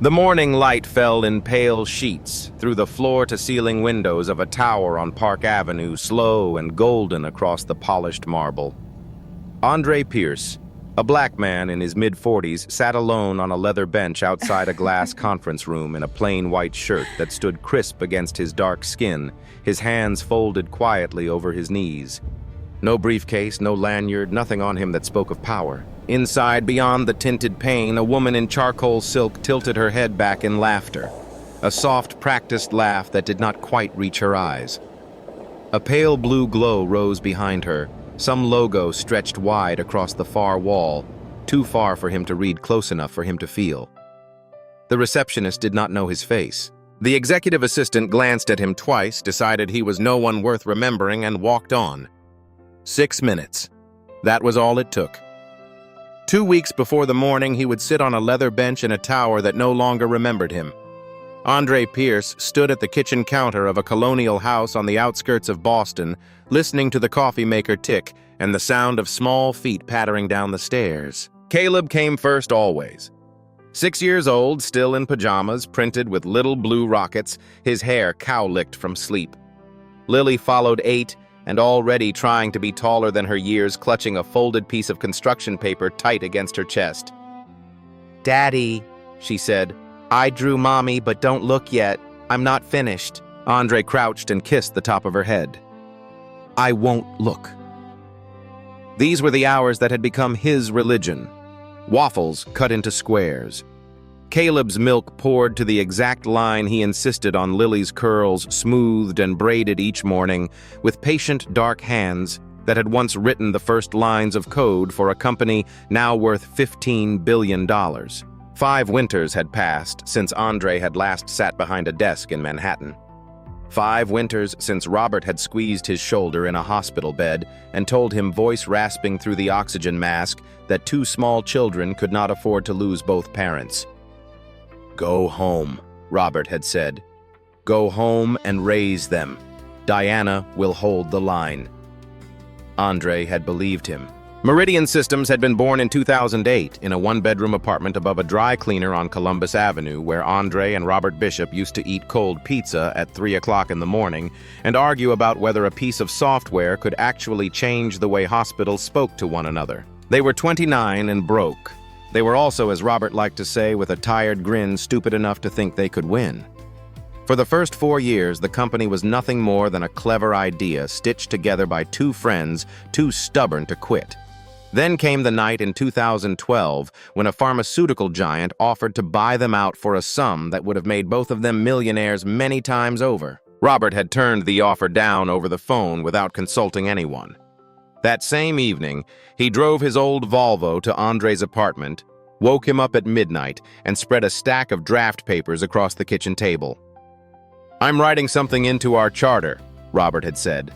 The morning light fell in pale sheets through the floor-to-ceiling windows of a tower on Park Avenue, slow and golden across the polished marble. Andre Pierce, a black man in his mid-40s, sat alone on a leather bench outside a glass conference room in a plain white shirt that stood crisp against his dark skin, his hands folded quietly over his knees. No briefcase, no lanyard, nothing on him that spoke of power. Inside, beyond the tinted pane, a woman in charcoal silk tilted her head back in laughter, a soft, practiced laugh that did not quite reach her eyes. A pale blue glow rose behind her, some logo stretched wide across the far wall, too far for him to read, close enough for him to feel. The receptionist did not know his face. The executive assistant glanced at him twice, decided he was no one worth remembering, and walked on. 6 minutes. That was all it took. 2 weeks before the morning, he would sit on a leather bench in a tower that no longer remembered him. Andre Pierce stood at the kitchen counter of a colonial house on the outskirts of Boston, listening to the coffee maker tick and the sound of small feet pattering down the stairs. Caleb came first always. 6 years old, still in pajamas, printed with little blue rockets, his hair cow-licked from sleep. Lily followed 8, and already trying to be taller than her years, clutching a folded piece of construction paper tight against her chest. "Daddy," she said, "I drew Mommy, but don't look yet. I'm not finished." Andre crouched and kissed the top of her head. "I won't look." These were the hours that had become his religion. Waffles cut into squares. Caleb's milk poured to the exact line he insisted on, Lily's curls smoothed and braided each morning with patient dark hands that had once written the first lines of code for a company now worth $15 billion. 5 winters had passed since Andre had last sat behind a desk in Manhattan. 5 winters since Robert had squeezed his shoulder in a hospital bed and told him, voice rasping through the oxygen mask, that 2 small children could not afford to lose both parents. "Go home," Robert had said. "Go home and raise them. Diana will hold the line." Andre had believed him. Meridian Systems had been born in 2008 in a 1-bedroom apartment above a dry cleaner on Columbus Avenue, where Andre and Robert Bishop used to eat cold pizza at 3 o'clock in the morning and argue about whether a piece of software could actually change the way hospitals spoke to one another. They were 29 and broke. They were also, as Robert liked to say with a tired grin, stupid enough to think they could win. For the first 4 years, the company was nothing more than a clever idea stitched together by 2 friends too stubborn to quit. Then came the night in 2012 when a pharmaceutical giant offered to buy them out for a sum that would have made both of them millionaires many times over. Robert had turned the offer down over the phone without consulting anyone. That same evening, he drove his old Volvo to Andre's apartment, woke him up at midnight, and spread a stack of draft papers across the kitchen table. "I'm writing something into our charter," Robert had said.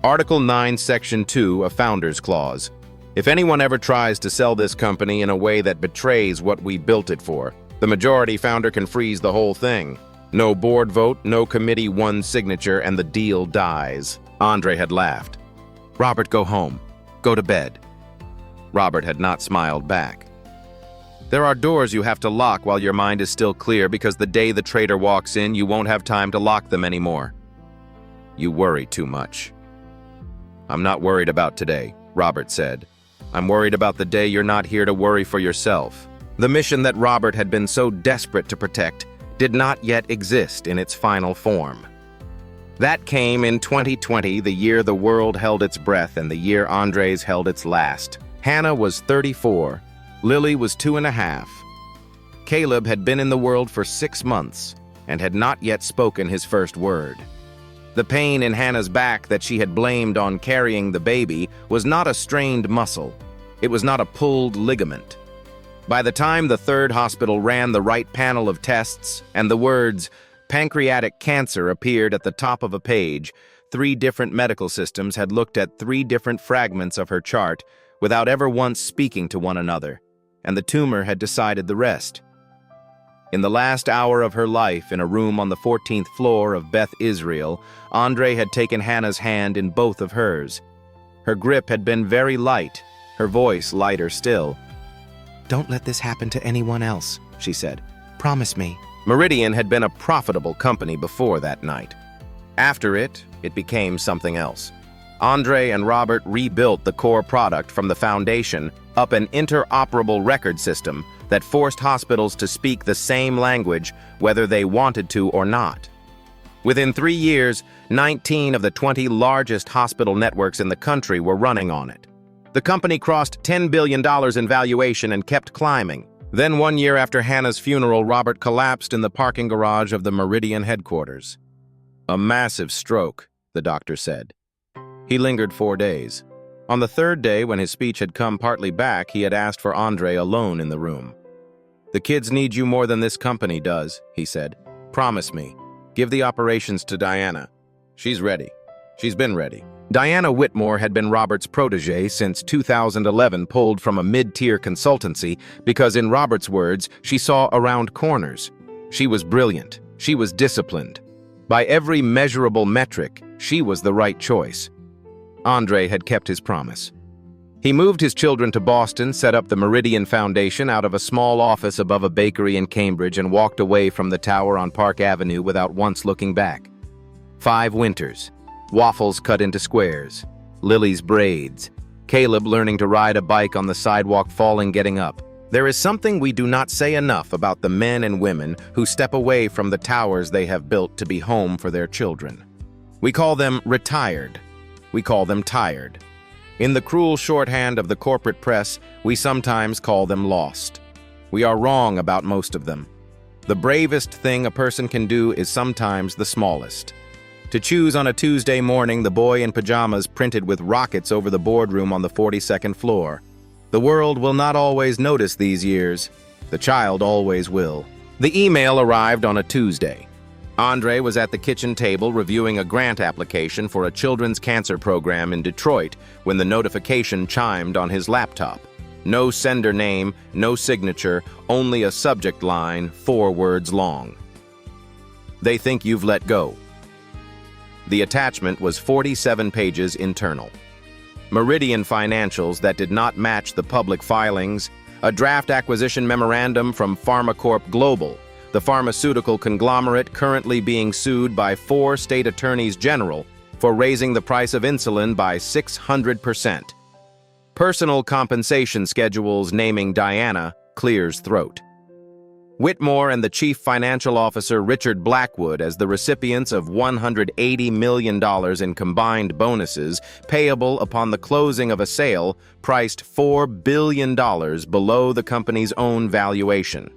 "Article 9, Section 2, a founder's clause. If anyone ever tries to sell this company in a way that betrays what we built it for, the majority founder can freeze the whole thing. No board vote, no committee one signature, and the deal dies." Andre had laughed. "Robert, go home. Go to bed." Robert had not smiled back. "There are doors you have to lock while your mind is still clear, because the day the traitor walks in, you won't have time to lock them anymore. You worry too much." "I'm not worried about today," Robert said. "I'm worried about the day you're not here to worry for yourself." The mission that Robert had been so desperate to protect did not yet exist in its final form. That came in 2020, the year the world held its breath and the year Andre's held its last. Hannah was 34. Lily was 2.5. Caleb had been in the world for 6 months and had not yet spoken his first word. The pain in Hannah's back that she had blamed on carrying the baby was not a strained muscle. It was not a pulled ligament. By the time the 3rd hospital ran the right panel of tests and the words "pancreatic cancer" appeared at the top of a page, 3 different medical systems had looked at 3 different fragments of her chart without ever once speaking to one another, and the tumor had decided the rest. In the last hour of her life, in a room on the 14th floor of Beth Israel, Andre had taken Hannah's hand in both of hers. Her grip had been very light, her voice lighter still. "Don't let this happen to anyone else," she said. Promise me. Meridian had been a profitable company before that night. After it became something else. Andre and Robert rebuilt the core product from the foundation up an interoperable record system that forced hospitals to speak the same language whether they wanted to or not. Within 3 years, 19 of the 20 largest hospital networks in the country were running on it. The company crossed $10 billion in valuation and kept climbing. Then 1 year after Hannah's funeral, Robert collapsed in the parking garage of the Meridian headquarters. A massive stroke, the doctor said. He lingered 4 days. On the 3rd day, when his speech had come partly back, he had asked for Andre alone in the room. "The kids need you more than this company does," he said. "Promise me. Give the operations to Diana. She's ready. She's been ready." Diana Whitmore had been Robert's protege since 2011, pulled from a mid-tier consultancy because, in Robert's words, she saw around corners. She was brilliant. She was disciplined. By every measurable metric, she was the right choice. Andre had kept his promise. He moved his children to Boston, set up the Meridian Foundation out of a small office above a bakery in Cambridge, and walked away from the tower on Park Avenue without once looking back. 5 winters. Waffles cut into squares. Lily's braids. Caleb learning to ride a bike on the sidewalk, falling, getting up. There is something we do not say enough about the men and women who step away from the towers they have built to be home for their children. We call them retired. We call them tired. In the cruel shorthand of the corporate press, we sometimes call them lost. We are wrong about most of them. The bravest thing a person can do is sometimes the smallest. To choose on a Tuesday morning the boy in pajamas printed with rockets over the boardroom on the 42nd floor. The world will not always notice these years. The child always will. The email arrived on a Tuesday. Andre was at the kitchen table reviewing a grant application for a children's cancer program in Detroit when the notification chimed on his laptop. No sender name, no signature, only a subject line, 4 words long. "They think you've let go." The attachment was 47 pages internal. Meridian financials that did not match the public filings, a draft acquisition memorandum from PharmaCorp Global, the pharmaceutical conglomerate currently being sued by 4 state attorneys general for raising the price of insulin by 600%. Personal compensation schedules naming Diana clears throat. Whitmore and the chief financial officer Richard Blackwood as the recipients of $180 million in combined bonuses payable upon the closing of a sale priced $4 billion below the company's own valuation.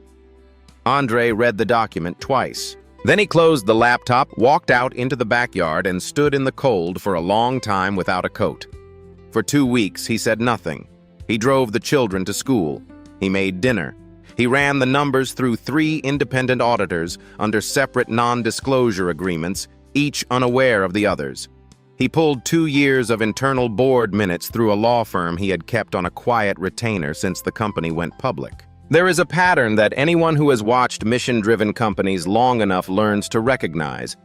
Andre read the document twice. Then he closed the laptop, walked out into the backyard, and stood in the cold for a long time without a coat. For 2 weeks, he said nothing. He drove the children to school. He made dinner. He ran the numbers through 3 independent auditors under separate non-disclosure agreements, each unaware of the others. He pulled 2 years of internal board minutes through a law firm he had kept on a quiet retainer since the company went public. There is a pattern that anyone who has watched mission-driven companies long enough learns to recognize.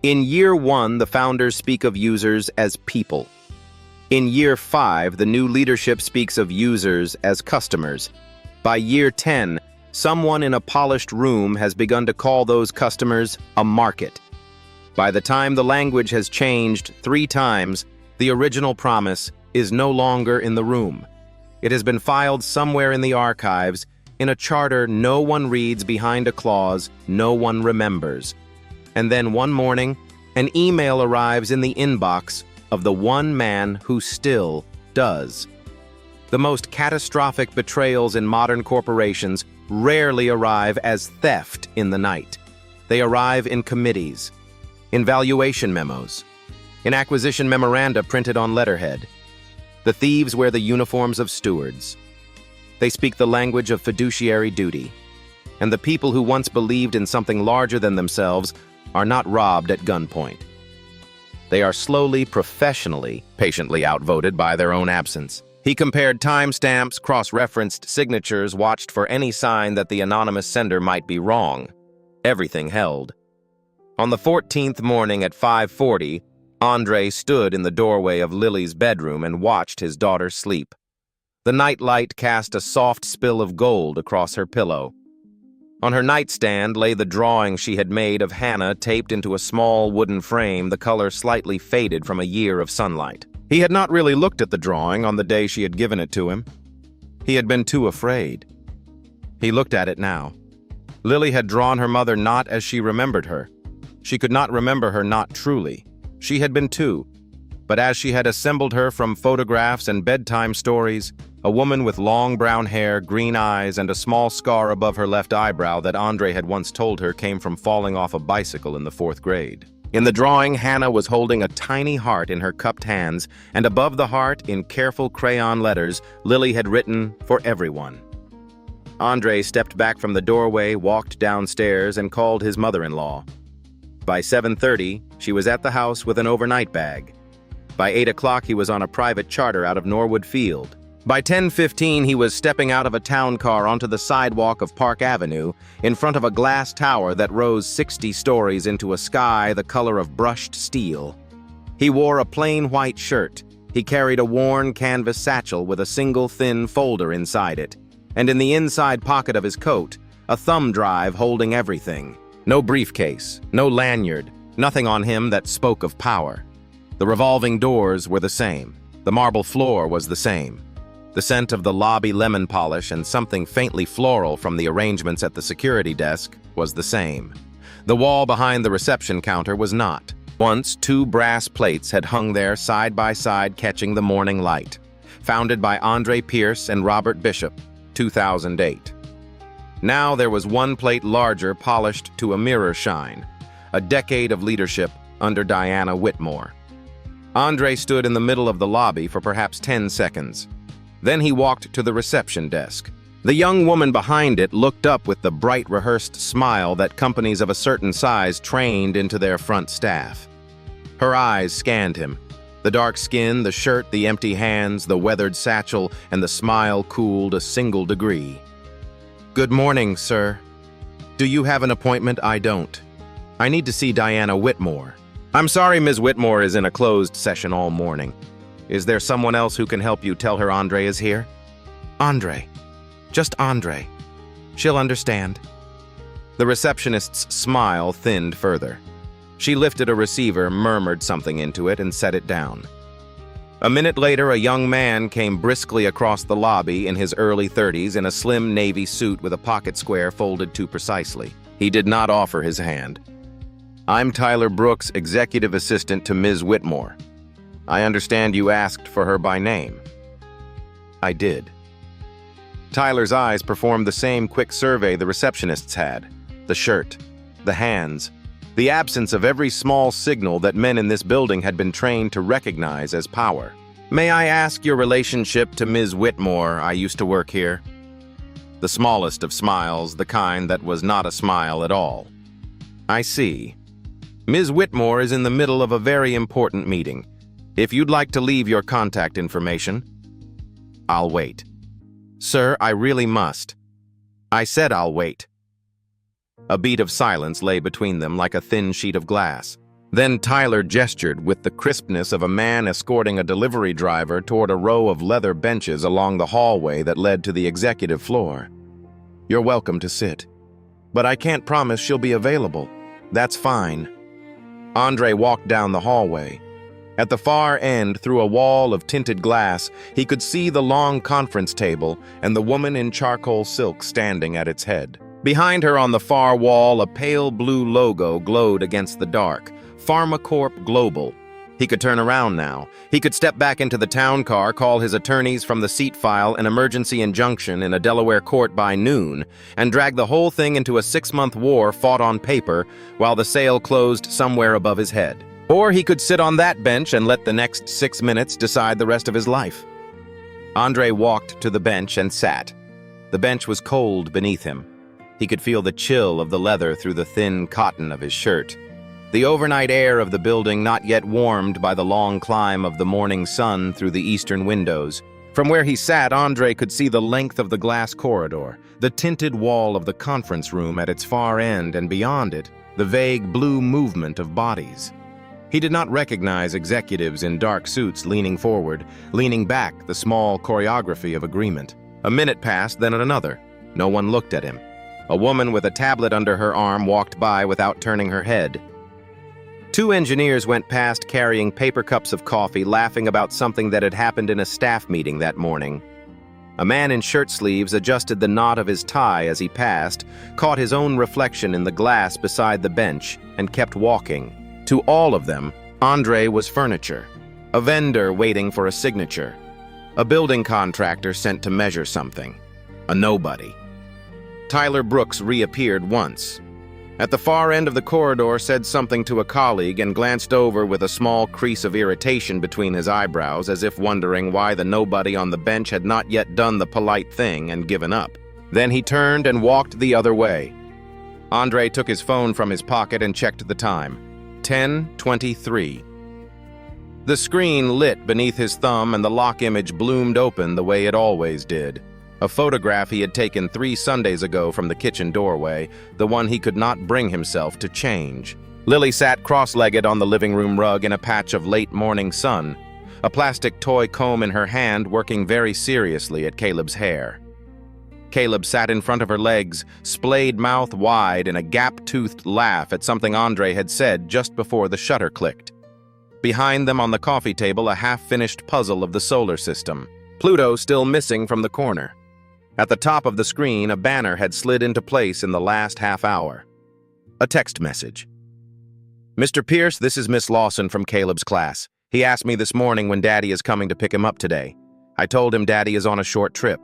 In year 1, the founders speak of users as people. In year 5, the new leadership speaks of users as customers. By year 10, someone in a polished room has begun to call those customers a market. By the time the language has changed 3 times, the original promise is no longer in the room. It has been filed somewhere in the archives, in a charter no one reads behind a clause no one remembers. And then one morning, an email arrives in the inbox of the one man who still does. The most catastrophic betrayals in modern corporations rarely arrive as theft in the night. They arrive in committees, in valuation memos, in acquisition memoranda printed on letterhead. The thieves wear the uniforms of stewards. They speak the language of fiduciary duty. And the people who once believed in something larger than themselves are not robbed at gunpoint. They are slowly, professionally, patiently outvoted by their own absence. He compared timestamps, cross-referenced signatures, watched for any sign that the anonymous sender might be wrong. Everything held. On the 14th morning at 5:40, Andre stood in the doorway of Lily's bedroom and watched his daughter sleep. The nightlight cast a soft spill of gold across her pillow. On her nightstand lay the drawing she had made of Hannah taped into a small wooden frame, the color slightly faded from a year of sunlight. He had not really looked at the drawing on the day she had given it to him. He had been too afraid. He looked at it now. Lily had drawn her mother not as she remembered her. She could not remember her not truly. She had been too. But as she had assembled her from photographs and bedtime stories, a woman with long brown hair, green eyes, and a small scar above her left eyebrow that Andre had once told her came from falling off a bicycle in the 4th grade. In the drawing, Hannah was holding a tiny heart in her cupped hands, and above the heart, in careful crayon letters, Lily had written, "For everyone." Andre stepped back from the doorway, walked downstairs, and called his mother-in-law. By 7:30, she was at the house with an overnight bag. By 8 o'clock, he was on a private charter out of Norwood Field. By 10:15, he was stepping out of a town car onto the sidewalk of Park Avenue in front of a glass tower that rose 60 stories into a sky the color of brushed steel. He wore a plain white shirt. He carried a worn canvas satchel with a single thin folder inside it, and in the inside pocket of his coat, a thumb drive holding everything. No briefcase, no lanyard, nothing on him that spoke of power. The revolving doors were the same. The marble floor was the same. The scent of the lobby lemon polish and something faintly floral from the arrangements at the security desk was the same. The wall behind the reception counter was not. Once, 2 brass plates had hung there side by side catching the morning light. Founded by Andre Pierce and Robert Bishop, 2008. Now there was 1 plate larger, polished to a mirror shine. A decade of leadership under Diana Whitmore. Andre stood in the middle of the lobby for perhaps 10 seconds. Then he walked to the reception desk. The young woman behind it looked up with the bright, rehearsed smile that companies of a certain size trained into their front staff. Her eyes scanned him. The dark skin, the shirt, the empty hands, the weathered satchel, and the smile cooled a single degree. "Good morning, sir. Do you have an appointment? I don't. I need to see Diana Whitmore." "I'm sorry, Ms. Whitmore is in a closed session all morning. Is there someone else who can help you tell her Andre is here?" "Andre. Just Andre. She'll understand." The receptionist's smile thinned further. She lifted a receiver, murmured something into it, and set it down. A minute later, a young man came briskly across the lobby in his early 30s in a slim navy suit with a pocket square folded too precisely. He did not offer his hand. "I'm Tyler Brooks, executive assistant to Ms. Whitmore. I understand you asked for her by name." "I did." Tyler's eyes performed the same quick survey the receptionists had. The shirt, the hands, the absence of every small signal that men in this building had been trained to recognize as power. "May I ask your relationship to Ms. Whitmore? I used to work here." The smallest of smiles, the kind that was not a smile at all. "I see. Ms. Whitmore is in the middle of a very important meeting. If you'd like to leave your contact information." "I'll wait." "Sir, I really must." "I said I'll wait." A beat of silence lay between them like a thin sheet of glass. Then Tyler gestured with the crispness of a man escorting a delivery driver toward a row of leather benches along the hallway that led to the executive floor. "You're welcome to sit. But I can't promise she'll be available." "That's fine." Andre walked down the hallway. At the far end, through a wall of tinted glass, he could see the long conference table and the woman in charcoal silk standing at its head. Behind her on the far wall, a pale blue logo glowed against the dark. PharmaCorp Global. He could turn around now. He could step back into the town car, call his attorneys from the seat, file an emergency injunction in a Delaware court by noon, and drag the whole thing into a 6-month war fought on paper while the sale closed somewhere above his head. Or he could sit on that bench and let the next 6 minutes decide the rest of his life. Andre walked to the bench and sat. The bench was cold beneath him. He could feel the chill of the leather through the thin cotton of his shirt. The overnight air of the building not yet warmed by the long climb of the morning sun through the eastern windows. From where he sat, Andre could see the length of the glass corridor, the tinted wall of the conference room at its far end, and beyond it, the vague blue movement of bodies. He did not recognize executives in dark suits leaning forward, leaning back, the small choreography of agreement. A minute passed, then another. No one looked at him. A woman with a tablet under her arm walked by without turning her head. Two engineers went past carrying paper cups of coffee, laughing about something that had happened in a staff meeting that morning. A man in shirt sleeves adjusted the knot of his tie as he passed, caught his own reflection in the glass beside the bench, and kept walking. To all of them, Andre was furniture. A vendor waiting for a signature. A building contractor sent to measure something. A nobody. Tyler Brooks reappeared once. At the far end of the corridor, said something to a colleague and glanced over with a small crease of irritation between his eyebrows, as if wondering why the nobody on the bench had not yet done the polite thing and given up. Then he turned and walked the other way. Andre took his phone from his pocket and checked the time. 10:23. The screen lit beneath his thumb and the lock image bloomed open the way it always did. A photograph he had taken 3 Sundays ago from the kitchen doorway, the one he could not bring himself to change. Lily sat cross-legged on the living room rug in a patch of late morning sun, a plastic toy comb in her hand, working very seriously at Caleb's hair. Caleb sat in front of her legs, splayed mouth wide in a gap-toothed laugh at something Andre had said just before the shutter clicked. Behind them on the coffee table, a half-finished puzzle of the solar system, Pluto still missing from the corner. At the top of the screen, a banner had slid into place in the last half hour. A text message. "Mr. Pierce, this is Miss Lawson from Caleb's class. He asked me this morning when Daddy is coming to pick him up today. I told him Daddy is on a short trip.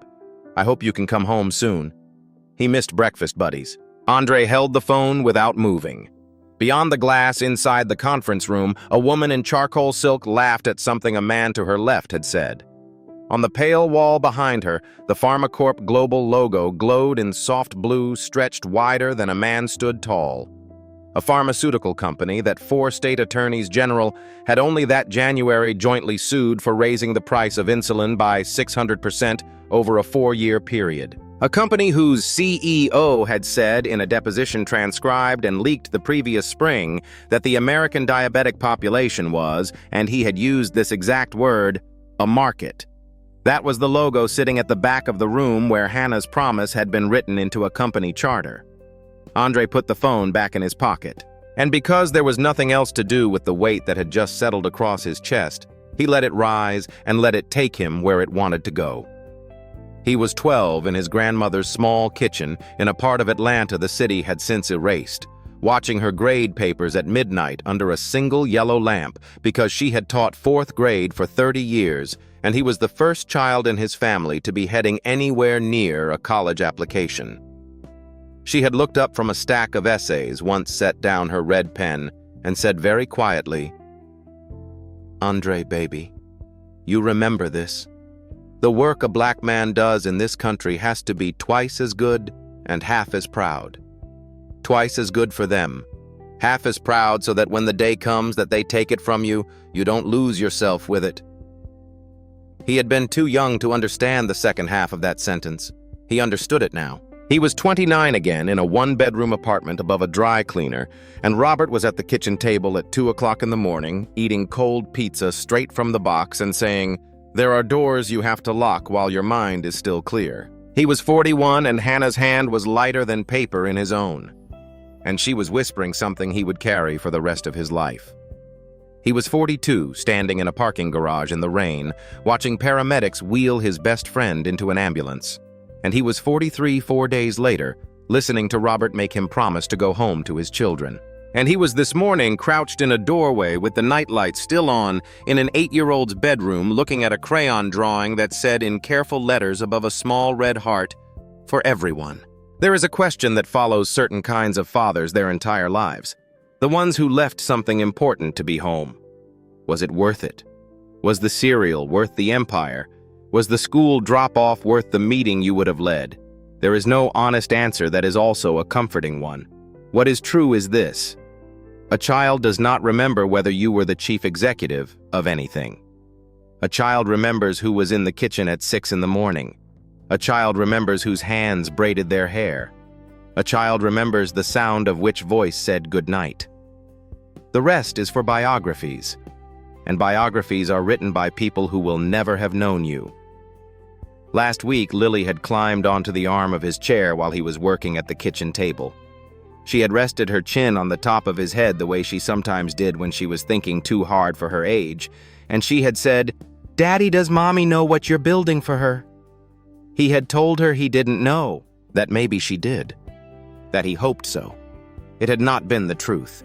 I hope you can come home soon. He missed breakfast buddies." Andre held the phone without moving. Beyond the glass inside the conference room, a woman in charcoal silk laughed at something a man to her left had said. On the pale wall behind her, the PharmaCorp Global logo glowed in soft blue, stretched wider than a man stood tall. A pharmaceutical company that 4 state attorneys general had only that January jointly sued for raising the price of insulin by 600% over a 4-year period. A company whose CEO had said in a deposition transcribed and leaked the previous spring that the American diabetic population was, and he had used this exact word, a market. That was the logo sitting at the back of the room where Hannah's promise had been written into a company charter. Andre put the phone back in his pocket. And because there was nothing else to do with the weight that had just settled across his chest, he let it rise and let it take him where it wanted to go. He was 12 in his grandmother's small kitchen in a part of Atlanta the city had since erased, watching her grade papers at midnight under a single yellow lamp because she had taught 4th grade for 30 years, and he was the first child in his family to be heading anywhere near a college application. She had looked up from a stack of essays, once set down her red pen, and said very quietly, "Andre, baby, you remember this. The work a black man does in this country has to be twice as good and half as proud. Twice as good for them, half as proud so that when the day comes that they take it from you, you don't lose yourself with it." He had been too young to understand the second half of that sentence. He understood it now. He was 29 again in a 1-bedroom apartment above a dry cleaner, and Robert was at the kitchen table at 2 o'clock in the morning, eating cold pizza straight from the box and saying, "There are doors you have to lock while your mind is still clear." He was 41 and Hannah's hand was lighter than paper in his own. And she was whispering something he would carry for the rest of his life. He was 42, standing in a parking garage in the rain, watching paramedics wheel his best friend into an ambulance. And he was 43 4 days later, listening to Robert make him promise to go home to his children. And he was this morning crouched in a doorway with the nightlight still on in an 8-year-old's bedroom looking at a crayon drawing that said in careful letters above a small red heart, "For everyone." There is a question that follows certain kinds of fathers their entire lives. The ones who left something important to be home. Was it worth it? Was the cereal worth the empire? Was the school drop-off worth the meeting you would have led? There is no honest answer that is also a comforting one. What is true is this. A child does not remember whether you were the chief executive of anything. A child remembers who was in the kitchen at 6 in the morning. A child remembers whose hands braided their hair. A child remembers the sound of which voice said goodnight. The rest is for biographies, and biographies are written by people who will never have known you. Last week, Lily had climbed onto the arm of his chair while he was working at the kitchen table. She had rested her chin on the top of his head the way she sometimes did when she was thinking too hard for her age, and she had said, "Daddy, does Mommy know what you're building for her?" He had told her he didn't know, that maybe she did, that he hoped so. It had not been the truth.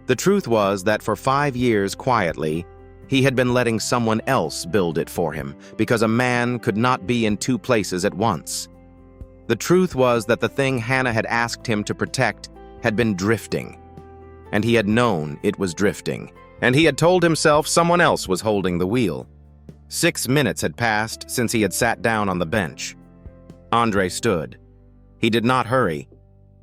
The truth was that for 5 years, quietly, he had been letting someone else build it for him, because a man could not be in 2 places at once. The truth was that the thing Hannah had asked him to protect had been drifting, and he had known it was drifting, and he had told himself someone else was holding the wheel. 6 minutes had passed since he had sat down on the bench. Andre stood. He did not hurry.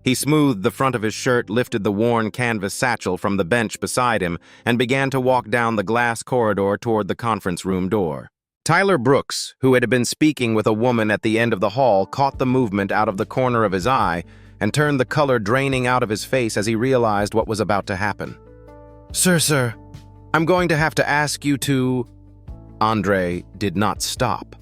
He smoothed the front of his shirt, lifted the worn canvas satchel from the bench beside him, and began to walk down the glass corridor toward the conference room door. Tyler Brooks, who had been speaking with a woman at the end of the hall, caught the movement out of the corner of his eye and turned the color draining out of his face as he realized what was about to happen. Sir, I'm going to have to ask you to..." Andre did not stop.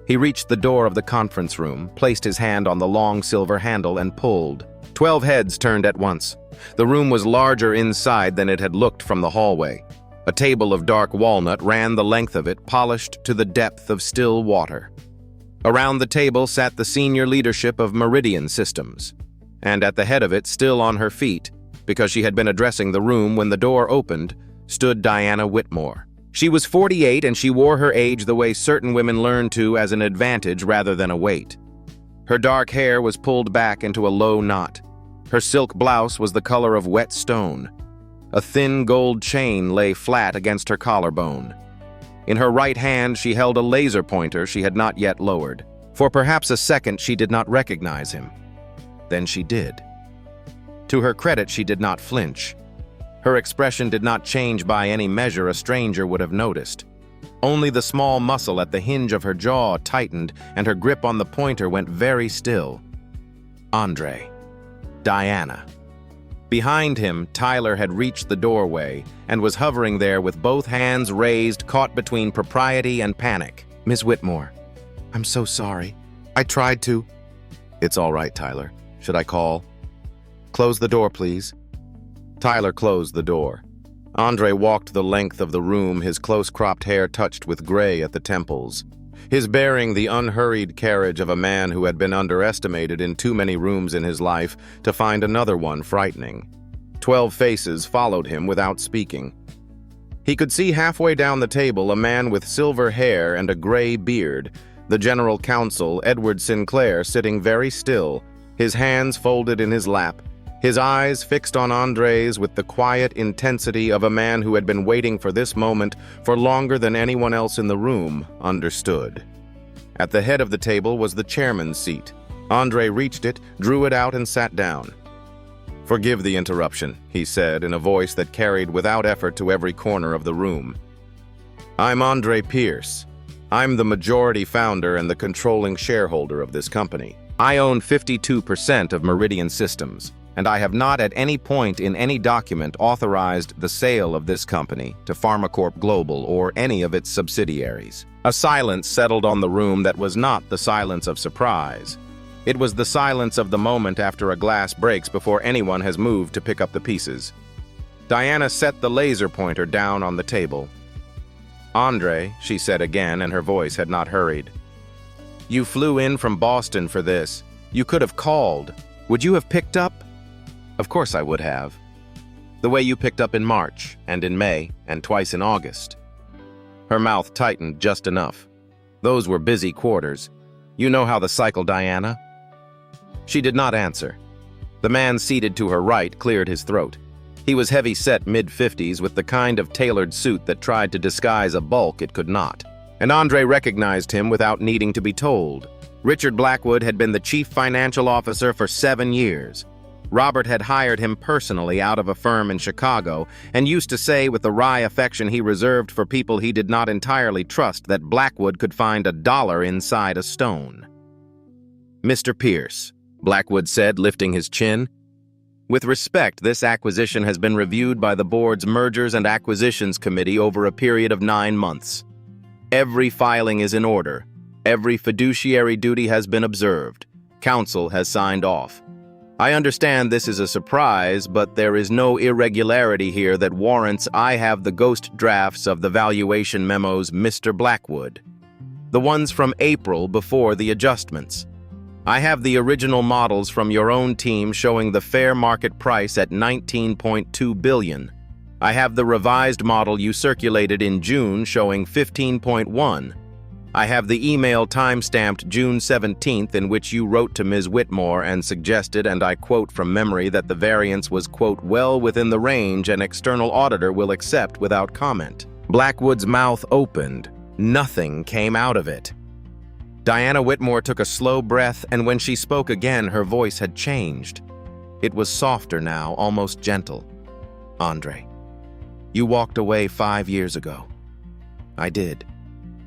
He reached the door of the conference room, placed his hand on the long silver handle, and pulled. 12 heads turned at once. The room was larger inside than it had looked from the hallway. A table of dark walnut ran the length of it, polished to the depth of still water. Around the table sat the senior leadership of Meridian Systems, and at the head of it, still on her feet, because she had been addressing the room when the door opened, stood Diana Whitmore. She was 48, and she wore her age the way certain women learn to as an advantage rather than a weight. Her dark hair was pulled back into a low knot. Her silk blouse was the color of wet stone. A thin gold chain lay flat against her collarbone. In her right hand, she held a laser pointer she had not yet lowered. For perhaps a second, she did not recognize him. Then she did. To her credit, she did not flinch. Her expression did not change by any measure a stranger would have noticed. Only the small muscle at the hinge of her jaw tightened, and her grip on the pointer went very still. Andre. Diana. Behind him, Tyler had reached the doorway and was hovering there with both hands raised, caught between propriety and panic. "Miss Whitmore, I'm so sorry. I tried to..." "It's all right, Tyler. Should I call?" "Close the door, please." Tyler closed the door. Andre walked the length of the room, his close-cropped hair touched with gray at the temples. His bearing the unhurried carriage of a man who had been underestimated in too many rooms in his life to find another one frightening. 12 faces followed him without speaking. He could see halfway down the table a man with silver hair and a gray beard, the general counsel, Edward Sinclair, sitting very still, his hands folded in his lap, his eyes fixed on Andre's with the quiet intensity of a man who had been waiting for this moment for longer than anyone else in the room understood. At the head of the table was the chairman's seat. Andre reached it, drew it out, and sat down. "Forgive the interruption," he said in a voice that carried without effort to every corner of the room. "I'm Andre Pierce. I'm the majority founder and the controlling shareholder of this company. I own 52% of Meridian Systems, and I have not at any point in any document authorized the sale of this company to PharmaCorp Global or any of its subsidiaries." A silence settled on the room that was not the silence of surprise. It was the silence of the moment after a glass breaks before anyone has moved to pick up the pieces. Diana set the laser pointer down on the table. "Andre," she said again, and her voice had not hurried. "You flew in from Boston for this. You could have called. Would you have picked up?" "Of course I would have. The way you picked up in March, and in May, and twice in August." Her mouth tightened just enough. "Those were busy quarters. You know how the cycle, Diana?" She did not answer. The man seated to her right cleared his throat. He was heavy-set mid-50s with the kind of tailored suit that tried to disguise a bulk it could not. And Andre recognized him without needing to be told. Richard Blackwood had been the chief financial officer for 7 years. Robert had hired him personally out of a firm in Chicago and used to say with the wry affection he reserved for people he did not entirely trust that Blackwood could find $1 inside a stone. "Mr. Pierce," Blackwood said, lifting his chin. "With respect, this acquisition has been reviewed by the board's Mergers and Acquisitions Committee over a period of 9 months. Every filing is in order. Every fiduciary duty has been observed. Council has signed off. I understand this is a surprise, but there is no irregularity here that warrants I have the ghost drafts of the valuation memos, Mr. Blackwood. The ones from April before the adjustments. I have the original models from your own team showing the fair market price at $19.2 billion. I have the revised model you circulated in June showing $15.1. I have the email time-stamped June 17th in which you wrote to Ms. Whitmore and suggested, and I quote from memory, that the variance was, quote, well within the range an external auditor will accept without comment. Blackwood's mouth opened. Nothing came out of it. Diana Whitmore took a slow breath, and when she spoke again, her voice had changed. It was softer now, almost gentle. Andre, you walked away 5 years ago. I did.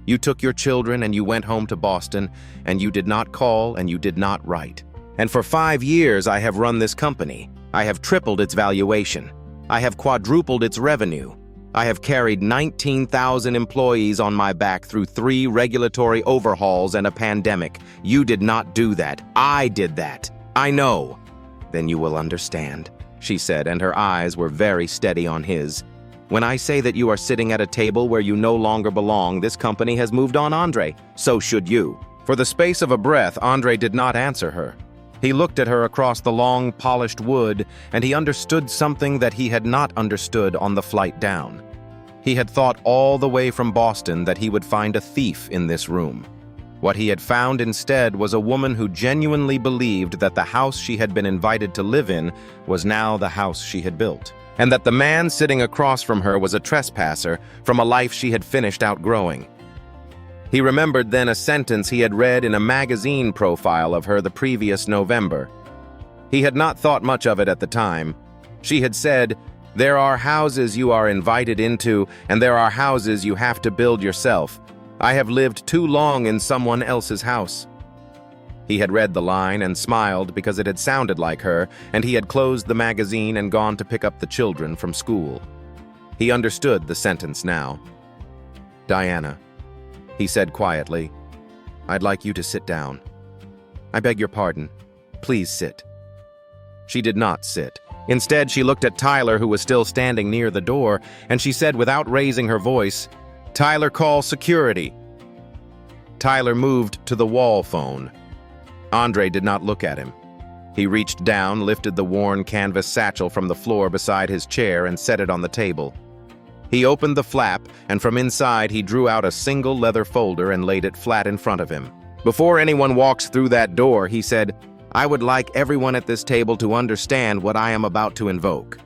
You took your children and you went home to Boston, and you did not call and you did not write. And for 5 years I have run this company. I have tripled its valuation. I have quadrupled its revenue. I have carried 19,000 employees on my back through 3 regulatory overhauls and a pandemic. You did not do that. I did that. I know. Then you will understand, she said, and her eyes were very steady on his. When I say that you are sitting at a table where you no longer belong, this company has moved on, Andre. So should you. For the space of a breath, Andre did not answer her. He looked at her across the long, polished wood, and he understood something that he had not understood on the flight down. He had thought all the way from Boston that he would find a thief in this room. What he had found instead was a woman who genuinely believed that the house she had been invited to live in was now the house she had built, and that the man sitting across from her was a trespasser from a life she had finished outgrowing. He remembered then a sentence he had read in a magazine profile of her the previous November. He had not thought much of it at the time. She had said, "There are houses you are invited into, and there are houses you have to build yourself. I have lived too long in someone else's house." He had read the line and smiled because it had sounded like her, and he had closed the magazine and gone to pick up the children from school. He understood the sentence now. "Diana," he said quietly, "I'd like you to sit down. I beg your pardon. Please sit." She did not sit. Instead, she looked at Tyler, who was still standing near the door, and she said without raising her voice, "Tyler, call security." Tyler moved to the wall phone. Andre did not look at him. He reached down, lifted the worn canvas satchel from the floor beside his chair, and set it on the table. He opened the flap, and from inside he drew out a single leather folder and laid it flat in front of him. "Before anyone walks through that door," he said, "I would like everyone at this table to understand what I am about to invoke."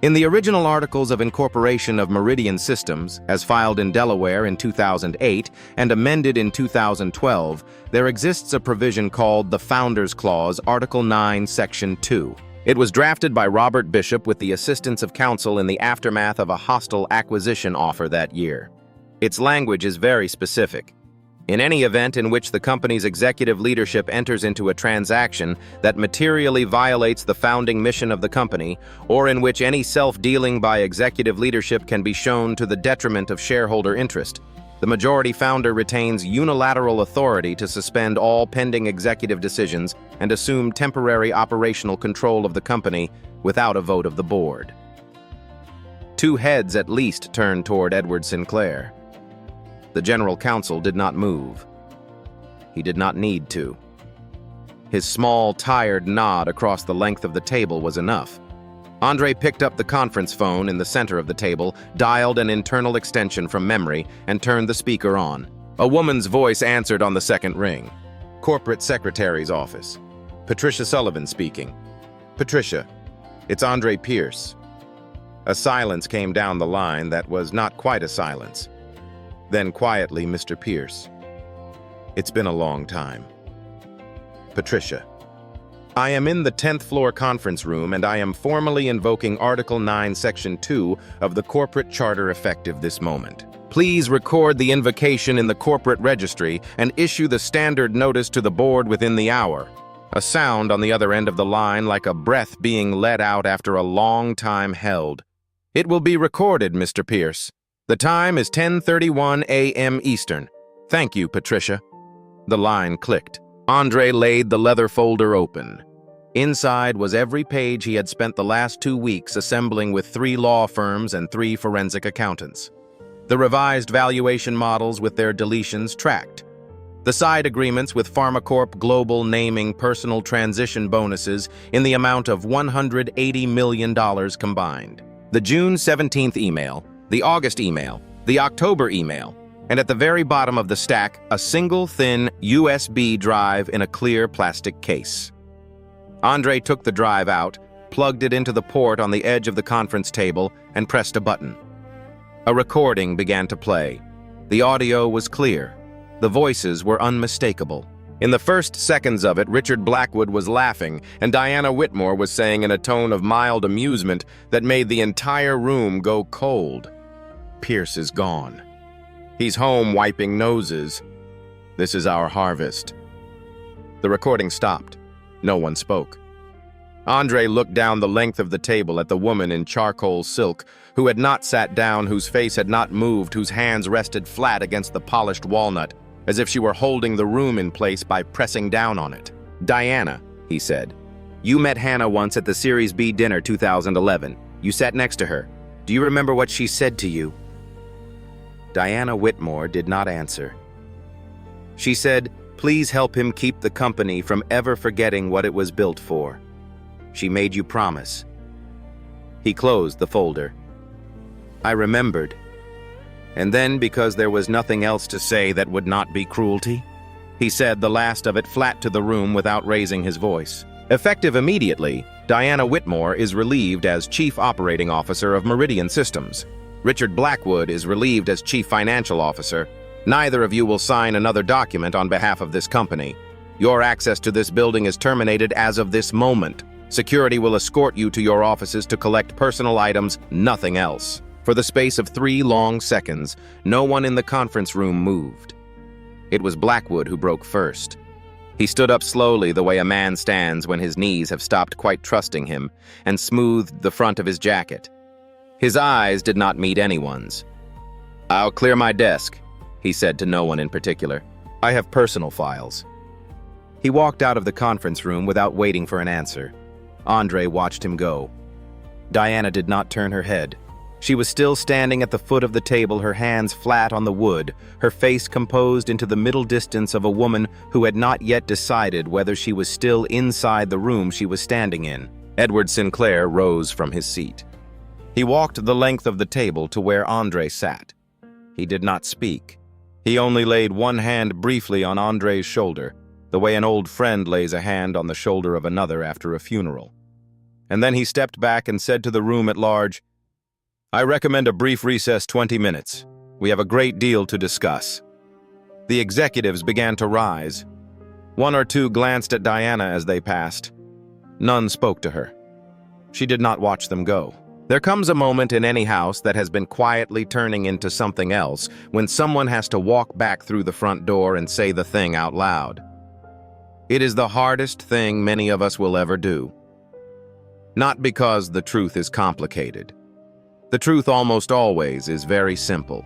In the original Articles of Incorporation of Meridian Systems, as filed in Delaware in 2008 and amended in 2012, there exists a provision called the Founders Clause, Article 9, Section 2. It was drafted by Robert Bishop with the assistance of counsel in the aftermath of a hostile acquisition offer that year. Its language is very specific. In any event in which the company's executive leadership enters into a transaction that materially violates the founding mission of the company, or in which any self-dealing by executive leadership can be shown to the detriment of shareholder interest, the majority founder retains unilateral authority to suspend all pending executive decisions and assume temporary operational control of the company without a vote of the board. 2 heads at least turned toward Edward Sinclair. The general counsel did not move. He did not need to. His small, tired nod across the length of the table was enough. Andre picked up the conference phone in the center of the table, dialed an internal extension from memory, and turned the speaker on. A woman's voice answered on the second ring. "Corporate Secretary's office. Patricia Sullivan speaking." "Patricia, it's Andre Pierce." A silence came down the line that was not quite a silence. Then quietly, "Mr. Pierce, it's been a long time." "Patricia, I am in the 10th floor conference room and I am formally invoking Article 9, Section 2 of the Corporate Charter effective this moment. Please record the invocation in the corporate registry and issue the standard notice to the board within the hour." A sound on the other end of the line like a breath being let out after a long time held. "It will be recorded, Mr. Pierce. The time is 10:31 a.m. Eastern. Thank you, Patricia." The line clicked. Andre laid the leather folder open. Inside was every page he had spent the last 2 weeks assembling with 3 law firms and 3 forensic accountants. The revised valuation models with their deletions tracked. The side agreements with PharmaCorp Global naming personal transition bonuses in the amount of $180 million combined. The June 17th email, the August email, the October email, and at the very bottom of the stack, a single thin USB drive in a clear plastic case. Andre took the drive out, plugged it into the port on the edge of the conference table, and pressed a button. A recording began to play. The audio was clear. The voices were unmistakable. In the first seconds of it, Richard Blackwood was laughing, and Diana Whitmore was saying in a tone of mild amusement that made the entire room go cold. Pierce is gone. He's home wiping noses. This is our harvest. The recording stopped. No one spoke. Andre looked down the length of the table at the woman in charcoal silk, who had not sat down, whose face had not moved, whose hands rested flat against the polished walnut, as if she were holding the room in place by pressing down on it. "Diana," he said, "you met Hannah once at the Series B dinner 2011. You sat next to her. Do you remember what she said to you?" Diana Whitmore did not answer. She said, "Please help him keep the company from ever forgetting what it was built for. She made you promise." He closed the folder. I remembered. And then, because there was nothing else to say that would not be cruelty, he said the last of it flat to the room without raising his voice. Effective immediately, Diana Whitmore is relieved as Chief Operating Officer of Meridian Systems. Richard Blackwood is relieved as Chief Financial Officer. Neither of you will sign another document on behalf of this company. Your access to this building is terminated as of this moment. Security will escort you to your offices to collect personal items, nothing else. For the space of 3 long seconds, no one in the conference room moved. It was Blackwood who broke first. He stood up slowly the way a man stands when his knees have stopped quite trusting him, and smoothed the front of his jacket. His eyes did not meet anyone's. "I'll clear my desk," he said to no one in particular. "I have personal files." He walked out of the conference room without waiting for an answer. Andre watched him go. Diana did not turn her head. She was still standing at the foot of the table, her hands flat on the wood, her face composed into the middle distance of a woman who had not yet decided whether she was still inside the room she was standing in. Edward Sinclair rose from his seat. He walked the length of the table to where Andre sat. He did not speak. He only laid one hand briefly on Andre's shoulder, the way an old friend lays a hand on the shoulder of another after a funeral. And then he stepped back and said to the room at large, "I recommend a brief recess, 20 minutes. We have a great deal to discuss." The executives began to rise. 1 or 2 glanced at Diana as they passed. None spoke to her. She did not watch them go. There comes a moment in any house that has been quietly turning into something else when someone has to walk back through the front door and say the thing out loud. It is the hardest thing many of us will ever do. Not because the truth is complicated. The truth almost always is very simple.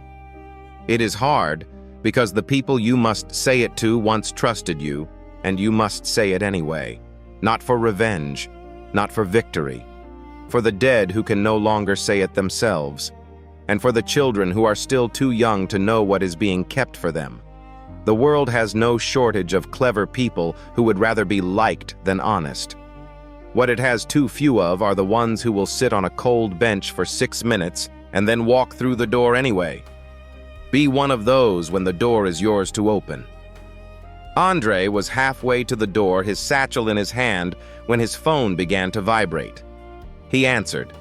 It is hard because the people you must say it to once trusted you, and you must say it anyway. Not for revenge, not for victory. For the dead who can no longer say it themselves, and for the children who are still too young to know what is being kept for them. The world has no shortage of clever people who would rather be liked than honest. What it has too few of are the ones who will sit on a cold bench for 6 minutes and then walk through the door anyway. Be one of those when the door is yours to open. Andre was halfway to the door, his satchel in his hand, when his phone began to vibrate. He answered.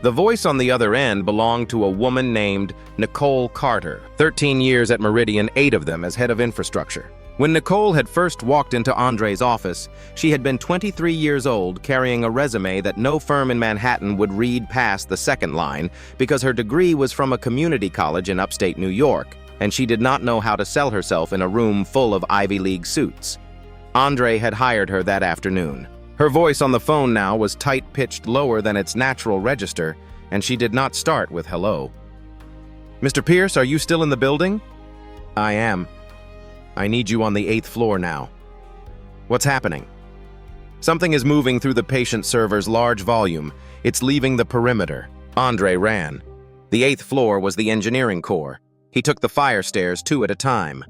The voice on the other end belonged to a woman named Nicole Carter, 13 years at Meridian, 8 of them as head of infrastructure. When Nicole had first walked into Andre's office, she had been 23 years old, carrying a resume that no firm in Manhattan would read past the second line because her degree was from a community college in upstate New York, and she did not know how to sell herself in a room full of Ivy League suits. Andre had hired her that afternoon. Her voice on the phone now was tight-pitched lower than its natural register, and she did not start with hello. "Mr. Pierce, are you still in the building?" "I am." I need you on the 8th floor now. What's happening? Something is moving through the patient server's large volume. It's leaving the perimeter. Andre ran. The 8th floor was the engineering core. He took the fire stairs 2 at a time.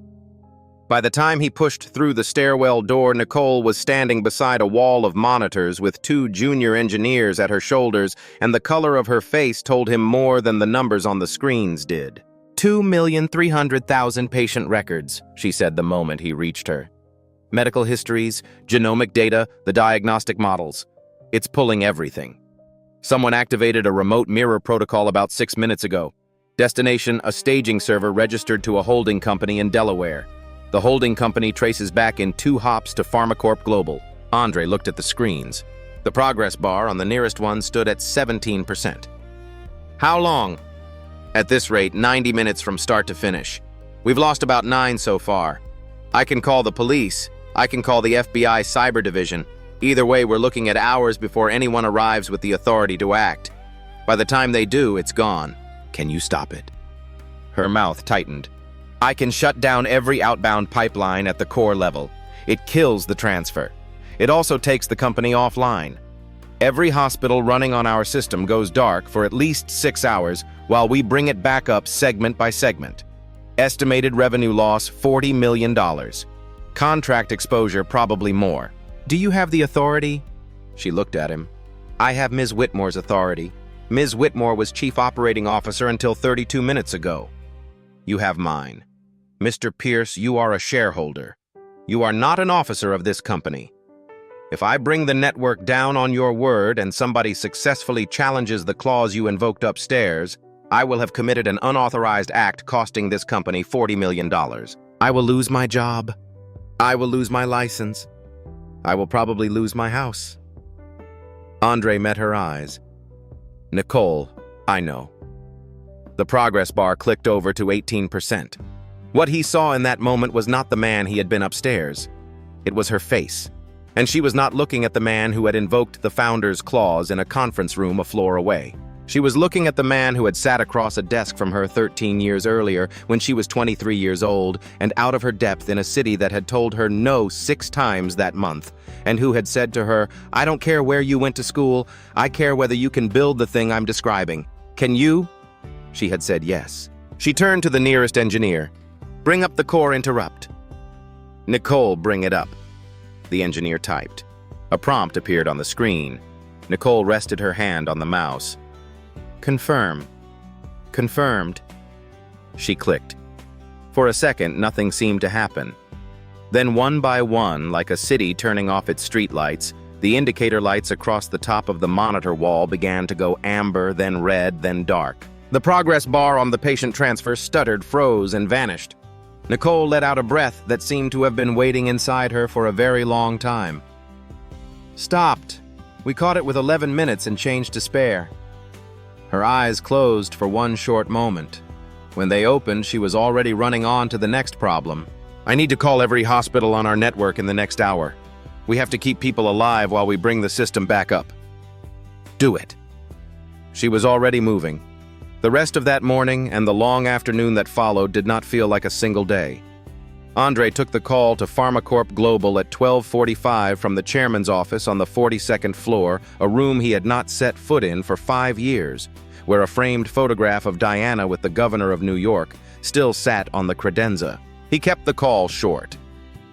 By the time he pushed through the stairwell door, Nicole was standing beside a wall of monitors with 2 junior engineers at her shoulders, and the color of her face told him more than the numbers on the screens did. 2,300,000 patient records, she said the moment he reached her. Medical histories, genomic data, the diagnostic models. It's pulling everything. Someone activated a remote mirror protocol about 6 minutes ago. Destination, a staging server registered to a holding company in Delaware. The holding company traces back in 2 hops to PharmaCorp Global. Andre looked at the screens. The progress bar on the nearest one stood at 17%. How long? At this rate, 90 minutes from start to finish. We've lost about 9 so far. I can call the police. I can call the FBI Cyber Division. Either way, we're looking at hours before anyone arrives with the authority to act. By the time they do, it's gone. Can you stop it? Her mouth tightened. I can shut down every outbound pipeline at the core level. It kills the transfer. It also takes the company offline. Every hospital running on our system goes dark for at least 6 hours while we bring it back up segment by segment. Estimated revenue loss, $40 million. Contract exposure, probably more. Do you have the authority? She looked at him. I have Ms. Whitmore's authority. Ms. Whitmore was Chief Operating Officer until 32 minutes ago. You have mine. Mr. Pierce, you are a shareholder. You are not an officer of this company. If I bring the network down on your word and somebody successfully challenges the clause you invoked upstairs, I will have committed an unauthorized act costing this company $40 million. I will lose my job. I will lose my license. I will probably lose my house. Andre met her eyes. Nicole, I know. The progress bar clicked over to 18%. What he saw in that moment was not the man he had been upstairs. It was her face. And she was not looking at the man who had invoked the founder's clause in a conference room a floor away. She was looking at the man who had sat across a desk from her 13 years earlier when she was 23 years old and out of her depth in a city that had told her no 6 times that month, and who had said to her, I don't care where you went to school, I care whether you can build the thing I'm describing. Can you? She had said yes. She turned to the nearest engineer. Bring up the core interrupt. Nicole, bring it up. The engineer typed. A prompt appeared on the screen. Nicole rested her hand on the mouse. Confirm. Confirmed. She clicked. For a second, nothing seemed to happen. Then one by one, like a city turning off its streetlights, the indicator lights across the top of the monitor wall began to go amber, then red, then dark. The progress bar on the patient transfer stuttered, froze, and vanished. Nicole let out a breath that seemed to have been waiting inside her for a very long time. Stopped. We caught it with 11 minutes and change to spare. Her eyes closed for one short moment. When they opened, she was already running on to the next problem. I need to call every hospital on our network in the next hour. We have to keep people alive while we bring the system back up. Do it. She was already moving. The rest of that morning and the long afternoon that followed did not feel like a single day. Andre took the call to PharmaCorp Global at 12:45 from the chairman's office on the 42nd floor, a room he had not set foot in for 5 years, where a framed photograph of Diana with the governor of New York still sat on the credenza. He kept the call short.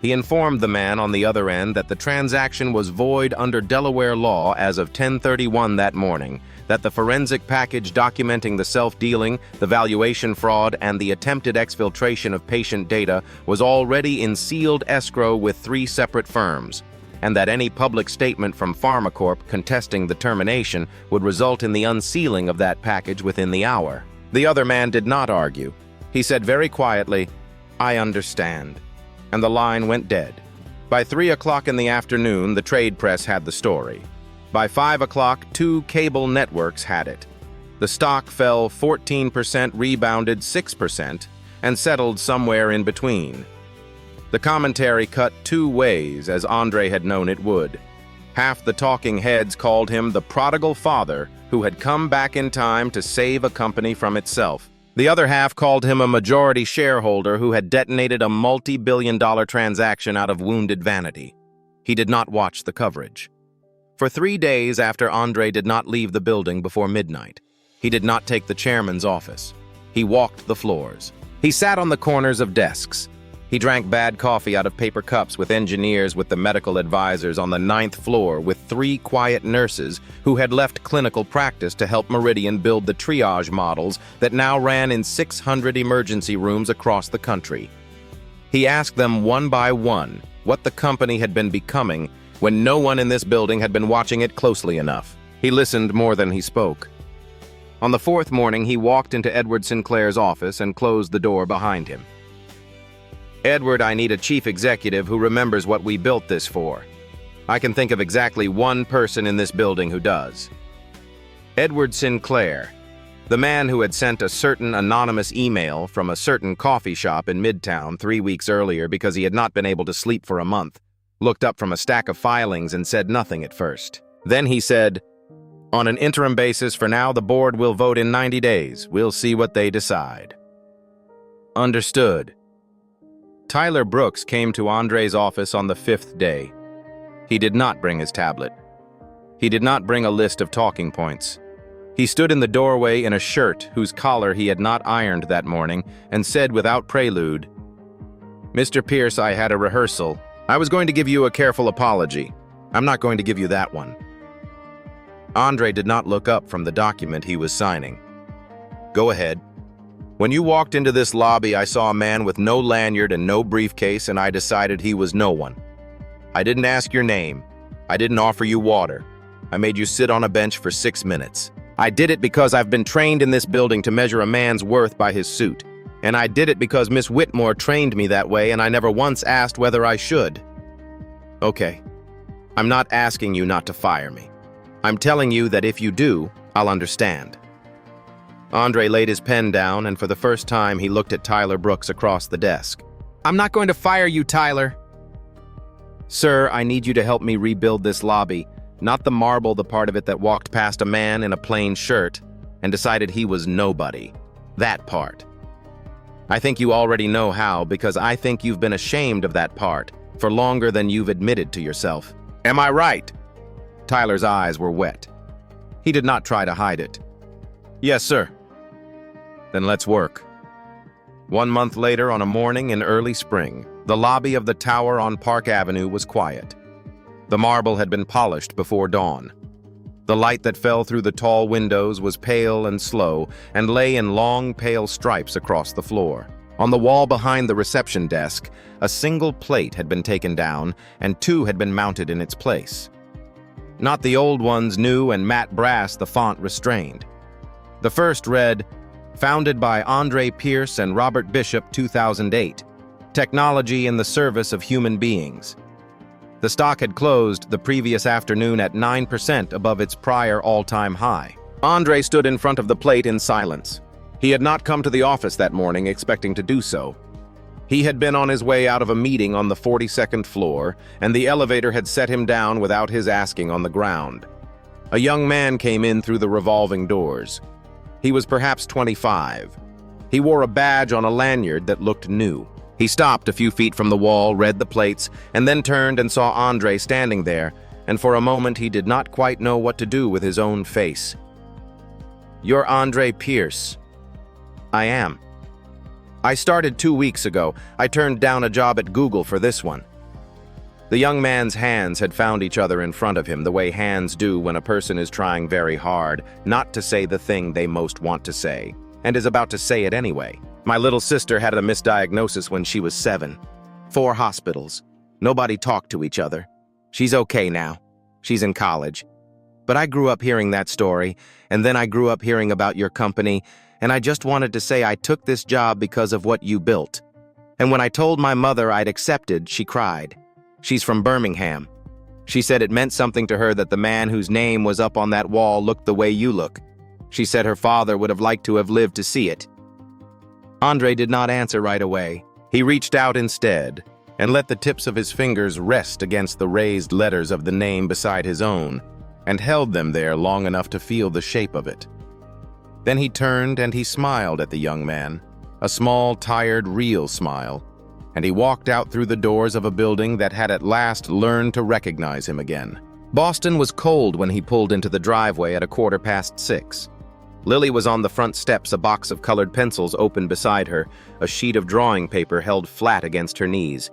He informed the man on the other end that the transaction was void under Delaware law as of 10:31 that morning, that the forensic package documenting the self-dealing, the valuation fraud, and the attempted exfiltration of patient data was already in sealed escrow with 3 separate firms, and that any public statement from PharmaCorp contesting the termination would result in the unsealing of that package within the hour. The other man did not argue. He said very quietly, I understand. And the line went dead. By 3 o'clock in the afternoon, the trade press had the story. By 5 o'clock, 2 cable networks had it. The stock fell 14%, rebounded 6%, and settled somewhere in between. The commentary cut 2 ways, as Andre had known it would. Half the talking heads called him the prodigal father who had come back in time to save a company from itself. The other half called him a majority shareholder who had detonated a multi-billion-dollar transaction out of wounded vanity. He did not watch the coverage. For 3 days after Andre did not leave the building before midnight, he did not take the chairman's office. He walked the floors. He sat on the corners of desks. He drank bad coffee out of paper cups with engineers with the medical advisors on the 9th floor with 3 quiet nurses who had left clinical practice to help Meridian build the triage models that now ran in 600 emergency rooms across the country. He asked them one by one what the company had been becoming when no one in this building had been watching it closely enough. He listened more than he spoke. On the 4th morning, he walked into Edward Sinclair's office and closed the door behind him. "Edward, I need a chief executive who remembers what we built this for. I can think of exactly one person in this building who does." Edward Sinclair, the man who had sent a certain anonymous email from a certain coffee shop in Midtown 3 weeks earlier because he had not been able to sleep for a month, looked up from a stack of filings and said nothing at first. Then he said, "On an interim basis for now, the board will vote in 90 days. We'll see what they decide." Understood. Tyler Brooks came to Andre's office on the 5th day. He did not bring his tablet. He did not bring a list of talking points. He stood in the doorway in a shirt whose collar he had not ironed that morning and said without prelude, "Mr. Pierce, I had a rehearsal. I was going to give you a careful apology. I'm not going to give you that one." Andre did not look up from the document he was signing. "Go ahead. When you walked into this lobby, I saw a man with no lanyard and no briefcase, and I decided he was no one. I didn't ask your name. I didn't offer you water. I made you sit on a bench for 6 minutes. I did it because I've been trained in this building to measure a man's worth by his suit. And I did it because Miss Whitmore trained me that way, and I never once asked whether I should. Okay, I'm not asking you not to fire me. I'm telling you that if you do, I'll understand." Andre laid his pen down, and for the first time, he looked at Tyler Brooks across the desk. "I'm not going to fire you, Tyler." "Sir, I need you to help me rebuild this lobby, not the marble, the part of it that walked past a man in a plain shirt and decided he was nobody. That part. I think you already know how, because I think you've been ashamed of that part for longer than you've admitted to yourself. Am I right?" Tyler's eyes were wet. He did not try to hide it. "Yes, sir." "Then let's work." 1 month later, on a morning in early spring, the lobby of the tower on Park Avenue was quiet. The marble had been polished before dawn. The light that fell through the tall windows was pale and slow and lay in long, pale stripes across the floor. On the wall behind the reception desk, a single plate had been taken down and 2 had been mounted in its place. Not the old ones, new and matte brass, the font restrained. The first read, "Founded by Andre Pierce and Robert Bishop, 2008. Technology in the service of human beings." The stock had closed the previous afternoon at 9% above its prior all-time high. Andre stood in front of the plate in silence. He had not come to the office that morning expecting to do so. He had been on his way out of a meeting on the 42nd floor, and the elevator had set him down without his asking on the ground. A young man came in through the revolving doors. He was perhaps 25. He wore a badge on a lanyard that looked new. He stopped a few feet from the wall, read the plates, and then turned and saw Andre standing there, and for a moment he did not quite know what to do with his own face. "You're Andre Pierce." "I am." "I started 2 weeks ago. I turned down a job at Google for this one." The young man's hands had found each other in front of him, the way hands do when a person is trying very hard not to say the thing they most want to say, and is about to say it anyway. "My little sister had a misdiagnosis when she was 7. 4 hospitals. Nobody talked to each other. She's okay now. She's in college. But I grew up hearing that story, and then I grew up hearing about your company, and I just wanted to say I took this job because of what you built. And when I told my mother I'd accepted, she cried. She's from Birmingham. She said it meant something to her that the man whose name was up on that wall looked the way you look. She said her father would have liked to have lived to see it." Andre did not answer right away. He reached out instead and let the tips of his fingers rest against the raised letters of the name beside his own, and held them there long enough to feel the shape of it. Then he turned and he smiled at the young man, a small, tired, real smile, and he walked out through the doors of a building that had at last learned to recognize him again. Boston was cold when he pulled into the driveway at 6:15. Lily was on the front steps, a box of colored pencils open beside her, a sheet of drawing paper held flat against her knees.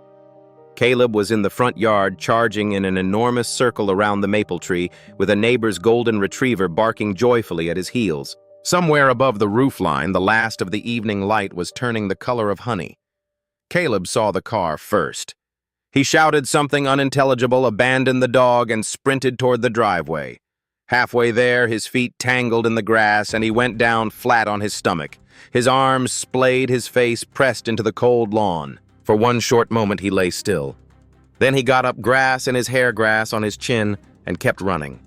Caleb was in the front yard, charging in an enormous circle around the maple tree, with a neighbor's golden retriever barking joyfully at his heels. Somewhere above the roofline, the last of the evening light was turning the color of honey. Caleb saw the car first. He shouted something unintelligible, abandoned the dog, and sprinted toward the driveway. Halfway there, his feet tangled in the grass, and he went down flat on his stomach. His arms splayed, his face pressed into the cold lawn. For one short moment, he lay still. Then he got up, grass and his hair grass on his chin, and kept running.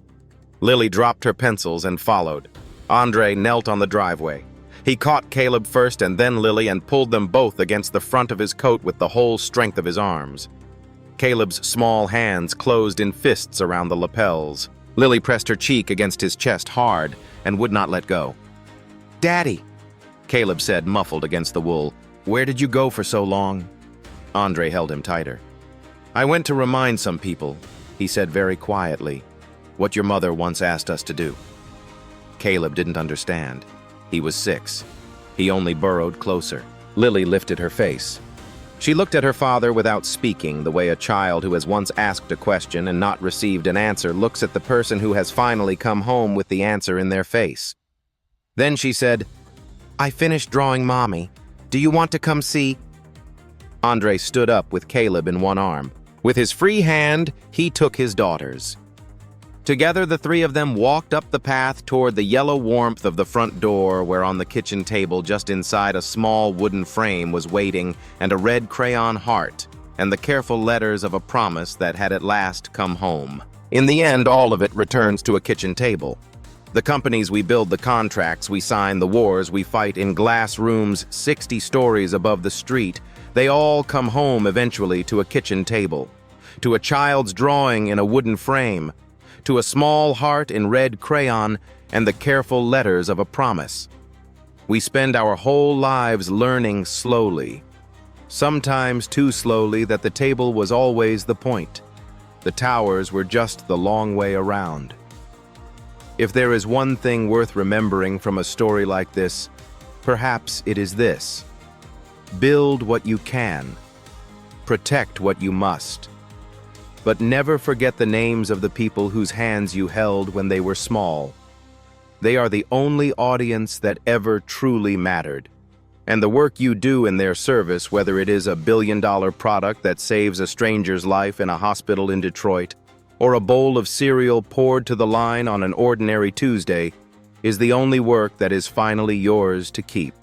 Lily dropped her pencils and followed. Andre knelt on the driveway. He caught Caleb first and then Lily and pulled them both against the front of his coat with the whole strength of his arms. Caleb's small hands closed in fists around the lapels. Lily pressed her cheek against his chest hard and would not let go. "Daddy," Caleb said, muffled against the wool. "Where did you go for so long?" Andre held him tighter. "I went to remind some people," he said very quietly, "what your mother once asked us to do." Caleb didn't understand. He was 6. He only burrowed closer. Lily lifted her face. She looked at her father without speaking, the way a child who has once asked a question and not received an answer looks at the person who has finally come home with the answer in their face. Then she said, "I finished drawing Mommy. Do you want to come see?" Andre stood up with Caleb in one arm. With his free hand, he took his daughter's. Together, the three of them walked up the path toward the yellow warmth of the front door, where on the kitchen table just inside a small wooden frame was waiting and a red crayon heart and the careful letters of a promise that had at last come home. In the end, all of it returns to a kitchen table. The companies we build, the contracts we sign, the wars we fight in glass rooms 60 stories above the street, they all come home eventually to a kitchen table, to a child's drawing in a wooden frame, to a small heart in red crayon and the careful letters of a promise. We spend our whole lives learning slowly, sometimes too slowly that the table was always the point. The towers were just the long way around. If there is one thing worth remembering from a story like this, perhaps it is this: build what you can, protect what you must, but never forget the names of the people whose hands you held when they were small. They are the only audience that ever truly mattered. And the work you do in their service, whether it is a billion-dollar product that saves a stranger's life in a hospital in Detroit, or a bowl of cereal poured to the line on an ordinary Tuesday, is the only work that is finally yours to keep.